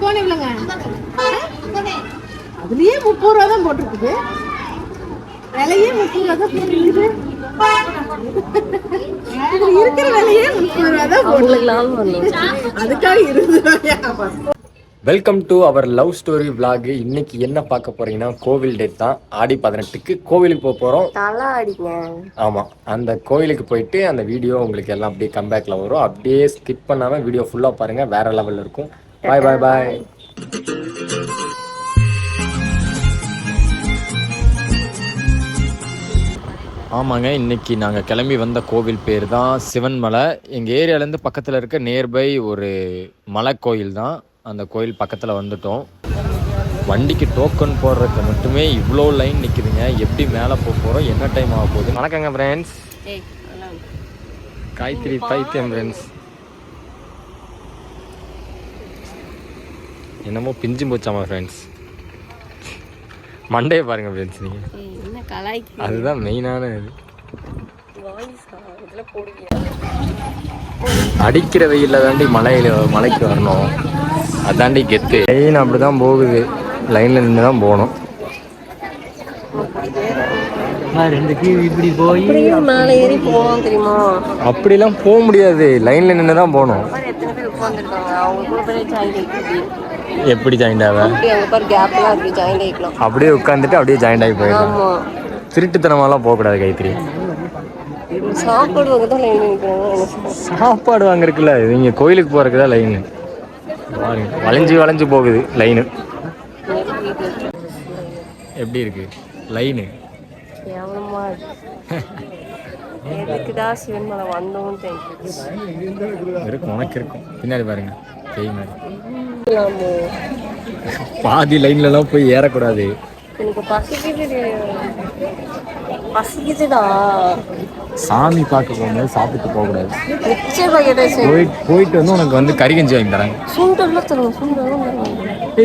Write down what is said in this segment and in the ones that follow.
Cone எவ்வளோங்க? அதுலயே 30 ரூபா தான் போட்டிருக்குது. விலையே 30 ரூபா தான் போட்டிருக்குது. இருக்கிற விலையே 30 ரூபா தான் போட்டிருக்குது. அதுக்காக 20 ரூபாயா? Welcome to our love story vlog. இன்னைக்கு என்ன பார்க்க போறீங்கன்னா கோவில் டேட் தான். ஆடி 18க்கு கோவிலுக்கு போக போறோம். ஆமா, அந்த கோவிலுக்கு போயிட்டு அந்த வீடியோ உங்களுக்கு எல்லாம் அப்படியே கம்பேக்ல வரும். அப்படியே ஸ்கிப் பண்ணாம வீடியோ ஃபுல்லா பாருங்க, வேற லெவல்ல இருக்கும். பாய் பாய் பாய். ஆமாங்க, இன்னைக்கு நாங்கள் கிளம்பி வந்த கோவில் பேர் தான் சிவன்மலை. எங்கள் ஏரியாலேருந்து பக்கத்தில் இருக்க நியர்பை ஒரு மலை கோயில் தான். அந்த கோயில் பக்கத்தில் வந்துட்டோம். வண்டிக்கு டோக்கன் போடுறதுக்கு மட்டுமே இவ்வளோ லைன் நிற்குதுங்க. எப்படி மேலே போக போகிறோம், என்ன டைம் ஆக போகுது. வணக்கங்க ஃப்ரெண்ட்ஸ். காயத்ரி பைத்தியம் ஃப்ரெண்ட்ஸ். என்னமோ பிஞ்சு போச்சாமா ஃப்ரெண்ட்ஸ். மண்டையை பாருங்க ஃப்ரெண்ட்ஸ். நீங்கள் அதுதான் மெயினான இது. அடிக்கிற வெயிலில் தாண்டி மலைக்கு வரணும். அதாண்டி கெத்து. லைன் அப்படி தான் போகுது. லைனில் நின்று தான் போகணும். இப்படி போய் மேலே ஏறி போகணும் தெரியுமா? அப்படிலாம் போக முடியாது. லைனில் நின்று தான் போகணும். எப்படி ஜாயிண்ட் ஆக? அப்படியே உட்காந்துட்டு அப்படியே ஜாயிண்ட் ஆகி போயிடலாம். திருட்டுத்தனமாலாம் போகக்கூடாது கைத்திரி. சாப்பாடு வாங்குறதுக்குல நீங்க கோயிலுக்கு போறதுக்கு தான் லைனு. வளைஞ்சு வளைஞ்சு போகுது லைனு. எப்படி இருக்கு லைனு? இருக்கும், உனக்கு இருக்கும். பின்னாடி பாருங்க பாதி லைன்ல எல்லாம் போய் ஏறக்கூடாது. சாமி பார்க்க போகும்போது சாப்பிட்டு போகக்கூடாது. போயிட்டு வந்து உனக்கு வந்து கறி கஞ்சி வாங்கி தராங்க.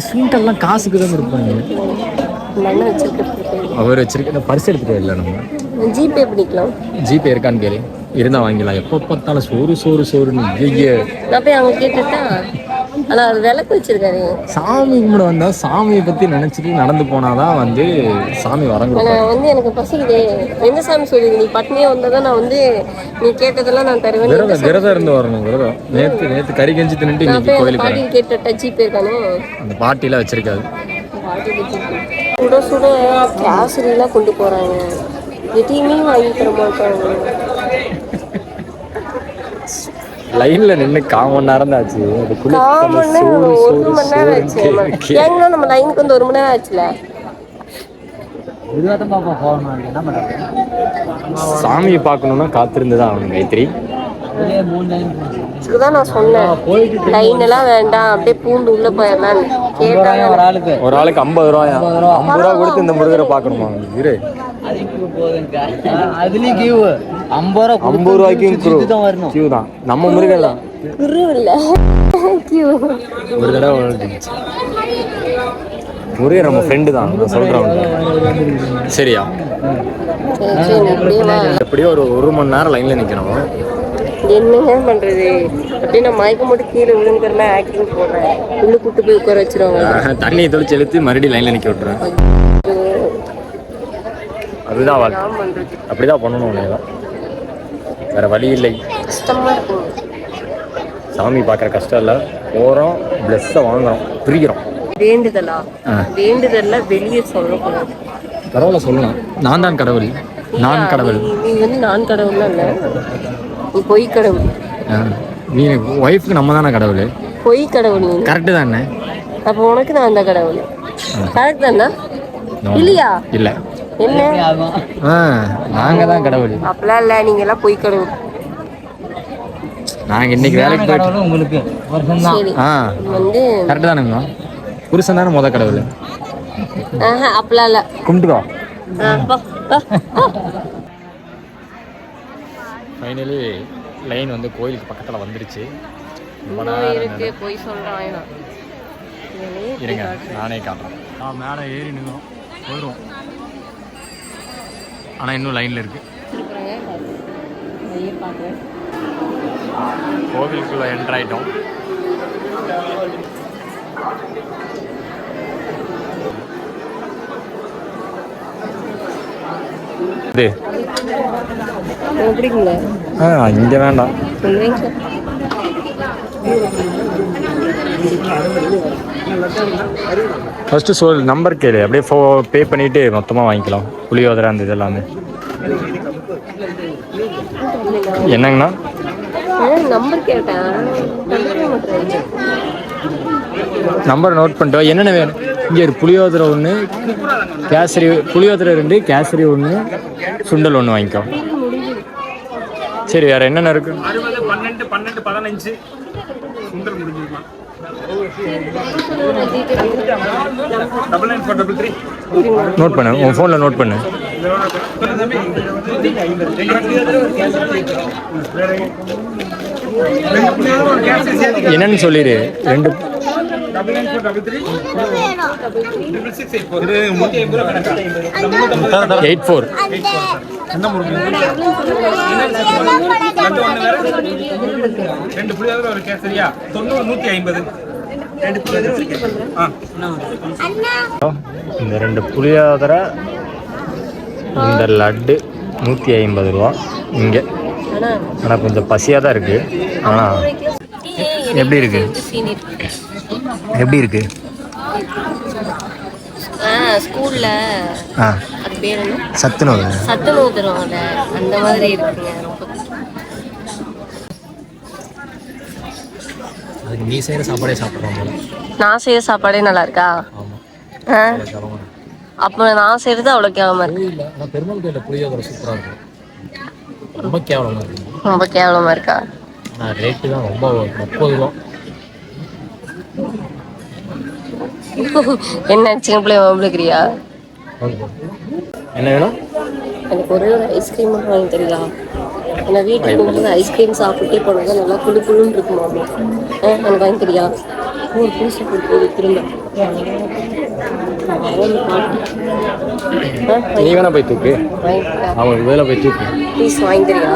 சுண்டெல்லாம் காசுக்கு தான் கொடுப்பாங்க. அவர் வச்சிருக்க பரிசு எடுத்துட்டு இல்லை. நம்ம ஜிபே பண்ணிக்கலாம். ஜிபே இருக்கான்னு கேளு. இருந்தா வாங்கிக்கலாம். எப்போ பார்த்தாலும் சோறு சோறு சோறுன்னு ஆனால் அது விளக்கு வச்சிருக்காரு. சாமி கும்பிட வந்தா சாமியை பத்தி நினைச்சிட்டு நடந்து போனாதான் வந்து சாமி வரங்க. வந்து எனக்கு பசிக்குது. எந்த சாமி சொல்லுது? நீ பட்னியே வந்தாதான் நான் வந்து நீ கேட்டதெல்லாம் நான் தருவேன். விரதம் இருந்து வரணும். விரதம் நேத்து கறி கஞ்சி தின்னுட்டு இன்னைக்கு கோயிலுக்கு பாட்டி கேட்ட டச்சி போயிருக்கானோ. அந்த பாட்டிலாம் வச்சிருக்காது. சுட சுட கேசரிலாம் கொண்டு போறாங்க. எதையுமே வாங்கி தர மாட்டாங்க. லைன்ல நின்று 1/4 மணி நேரம் ஆச்சு. ஒரு மணி நேரம் ஆச்சு. நம்ம லைனுக்கு வந்து 1 மணி நேரம் ஆச்சுல. சாமியை பார்க்கணும்னா காத்திருந்துதான் ஆகணும் கைத்திரி. இதுதான் நான் சொன்னேன், லைன் எல்லாம் வேண்டாம், அப்படியே பூண்டு உள்ள போயிடலாம் கேட்டாங்க. ஒரு ஆளுக்கு 50 ரூபாயா? 50 ரூபா கொடுத்து இந்த முருகரை பார்க்கணுமா? இரு, அதுலயும் கியூ 50 ரூபாய்க்கும் கியூ தான். நம்ம முருகன் தான் ஒரு தடவை முருகன் நம்ம ஃப்ரெண்டு தான் சொல்றோம். சரியா? எப்படியோ ஒரு 1 மணி நேரம் லைன்ல நிக்கணும். என்னங்க பண்றது? அப்படியே நான் மயக்கம் போட்டு கீழே விழுந்துக்கிறேன். ஆக்டிங் போடுறேன். உள்ள கூட்டு போய் உட்கார வச்சிருவாங்க. தண்ணியை தொளிச்சு எழுத்து மறுபடியும் லைன்ல நிக்க விட்டுறேன். அதுதான் அப்படிதான் பண்ணணும். வேற வழி இல்லை. கஷ்டமா இருக்கும். சாமி பார்க்குற கஷ்டம் இல்லை. போகிறோம், பிளஸ்ஸை வாங்குறோம், பிரிக்கிறோம். வேண்டுதலா? வேண்டுதல்ல வெளியே சொல்லக்கூடாது. பரவாயில்ல, சொல்லலாம். நான் தான் கடவுள். நான் கடவுள். நீ வந்து நான் கடவுள்லாம் இல்லை, நீ பொய் கடவுள். நீ ஒய்ஃப்க்கு நம்ம தானே கடவுள். பொய் கடவுள். நீ கரெக்டு தானே? அப்போ உனக்கு நான் அந்த கடவுள். கரெக்ட் தானே? இல்லையா? இல்லை. என்ன? நாங்க தான் கடவுள். அப்பெல்லாம் இல்லை, நீங்க எல்லாம் பொய் கடவுள். நாங்க இன்னைக்கு வேலைக்கு போயிட்டு உங்களுக்கு வந்து கரெக்ட் தானுங்க. புருஷன் தானே முத கடவுள். அப்பெல்லாம் இல்லை, கும்பிட்டுக்கோ. ஃபைனலி லைன் வந்து கோயிலுக்கு பக்கத்தில் வந்துருச்சு. இருக்கு போய் சொல்கிறேன். இருங்க, நானே காட்டுறேன். மேலே ஏறி நின்றோம், போயிடுவோம். ஆனால் இன்னும் லைனில் இருக்கு. கோவிலுக்குள்ள என்ட்ரு ஆகிட்டோம். இது பிடிக்குங்களா? இங்கே வேண்டாம். ஃபஸ்ட்டு நம்பர் கேளு, அப்படியே பே பண்ணிவிட்டு மொத்தமாக வாங்கிக்கலாம். புளியோதரை அந்த இது எல்லாமே. என்னங்கண்ணா? நம்பர் கேட்டேன். நம்பர் நோட் பண்ணிட்டு என்னென்ன வேணும்? இங்கே ஒரு புளியோதரை 1, கேசரி புளியோதரை 2, கேசரி 1, சுண்டல் 1 வாங்கிக்கோ. சரி, வேறு என்னென்ன இருக்குது? 12, 15 சுண்டல் முடிஞ்சிருக்கலாம். 9943 நோட் பண்ணு, உன் ஃபோனில் நோட் பண்ணு. என்னன்னு சொல்லிடு. 2 84 2 புளியோதரை ஒரு கேசரியா 150. இந்த 2 புளியோதரை, இந்த லட்டு 150 ரூபா இங்கே. ஆனால் கொஞ்சம் பசியாக தான் இருக்குது. ஆனால் எப்படி இருக்கு? எப்படி இருக்கு? ஸ்கூல்ல அது பேர் என்ன? சத்துணவு தருவாங்கல்ல, அந்த மாதிரி இருக்குங்க. அதுக்கு நீ செய்கிற சாப்பாடே சாப்பிட்றோம். நான் செய்கிற சாப்பாடே நல்லா இருக்கா? அப்போ நான் செய்கிறது அவ்வளோ கேவலமாக இருக்கு. இல்லை, ஆனால் பெருமாள் கோயிலில் புளியோதரை சூப்பராக இருக்கும். ரொம்ப கேவலமாக இருக்கு. ரொம்ப கேவலமாக இருக்கா? ஆனால் ரேட்டு தான் ரொம்ப 30 ரூபா. என்ன சின்ன பிள்ளைய வம்புக்கிறியா? என்ன வேணும்? எனக்கு ஒரே ஒரு ஐஸ்கிரீம் வாங்கி தரீங்களா? ஏன்னா வீட்டுக்கு போகும்போது ஐஸ்கிரீம் சாப்பிட்டே போனது நல்லா குழு குழுன்னு இருக்குமா? எனக்கு வாங்கி தரியா? ஒரு பீஸ் கொடுத்து திரும்ப நீ வேணா போய் தூக்கு. அவங்களுக்கு வேலை போய் தூக்கு. ப்ளீஸ் வாங்கி தரியா?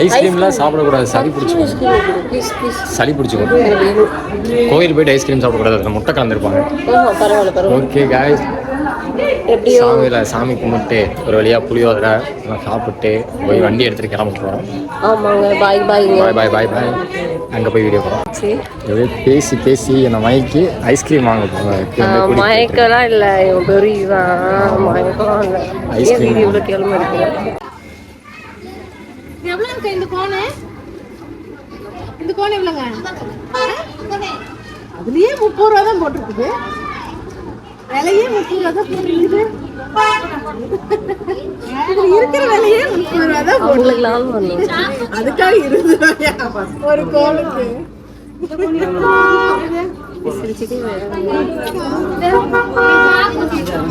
ஐஸ்கிரீம்லாம் சாப்பிடக்கூடாது, சளி பிடிச்சிக்கும். சளி பிடிச்சிக்கும். கோயில் போயிட்டு ஐஸ்கிரீம் சாப்பிடக்கூடாது, அதில் முட்டை கலந்துருப்பாங்க. பரவாயில்ல. ஓகே காய்ஸ், சாமி கும்பிட்டு ஒரு வழியாக புளியோதரை சாப்பிட்டு போய் வண்டி எடுத்துகிட்டு கிளம்பிட்டுருவோம். ஆமாங்க, பாய் பாய் பாய் பாய் பாய். அங்கே போய் வீடியோ போகிறோம். அப்படியே பேசி என்னை மயக்கி ஐஸ்கிரீம் வாங்க போவேன். மயக்கலாம் இல்லை, பெரிய மயக்கலாம் இல்லை. ஐஸ்கிரீம் இவ்வளோ கேள்வி இருக்கு. எவ்வளோ இருக்கு இந்த கோனு? இந்த கோன் எவ்வளோங்க? அதுலயே 30 ரூபா தான் போட்டிருக்குது. விலையே 30 ரூபா தான் போட்டிருக்குது. இருக்கிற விலையே 30 ரூபா தான் உங்களுக்கு லாபம் வரணும். அதுக்காக 20 ரூபாயா ஒரு கோனுக்கு?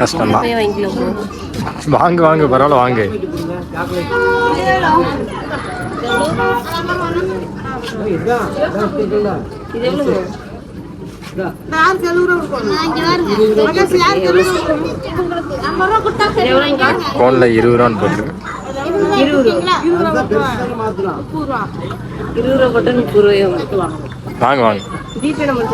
கஷ்டம்தான். வாங்க பரவாயில்ல வாங்க. கோன்ல 20 ரூபான்னு போட்டுருக்கு. 20 ரூபா போட்டு 30 ரூபாய் வாங்க. ஜிபே நம்பர்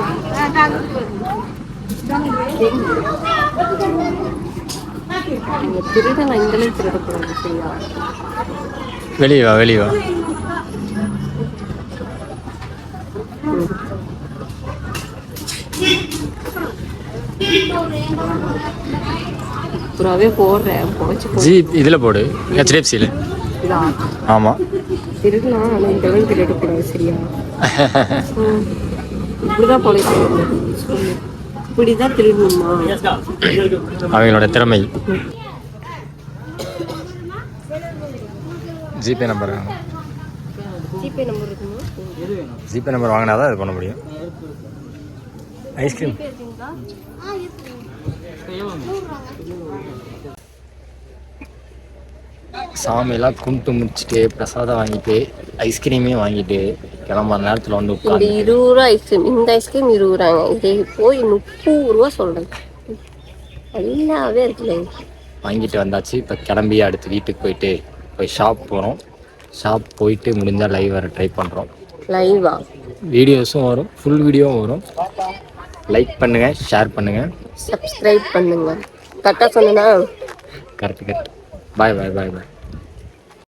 திருட நான் இந்த அளவுக்கு திருட போறேன். சரியா? வெளியே வா. புறாவே போடுறேன். ஜி இதில் போடு, HDFCயில். ஆமாம், திருடலாம். ஆனால் இந்த அளவுக்கு திருடக்கூடாது. சரியா? இப்படிதான் பொழைக்கணும். இப்படிதான் திருடணுமா? அவங்களோட திறமை. ஜிபே நம்பர் இருக்குமா? ஜிபே நம்பர் வாங்கினா தான் இது பண்ண முடியும். ஐஸ்கிரீம் சாமியெல்லாம் கும்பிட்டு முடிச்சுட்டு பிரசாதம் வாங்கிட்டு ஐஸ்கிரீமே வாங்கிட்டு கிளம்புற நேரத்தில் வந்து உட்காந்து 20 ரூபா ஐஸ்கிரீம். இந்த ஐஸ்கிரீம் 20 ரூபாங்க. இதே போய் 30 ரூபா சொல்கிறேன். நல்லாவே இருக்குல்ல. வாங்கிட்டு வந்தாச்சு. இப்போ கிளம்பி அடுத்து வீட்டுக்கு போய் ஷாப் போகிறோம். ஷாப் போயிட்டு முடிஞ்சால் லைவ் வர ட்ரை பண்ணுறோம். லைவா? வீடியோஸும் வரும், ஃபுல் வீடியோவும் வரும். லைக் பண்ணுங்கள், ஷேர் பண்ணுங்கள், சப்ஸ்கிரைப் பண்ணுங்கள். கரெக்டாக சொன்னா? கரெக்ட். பாய் பாய் பாய் பாய்.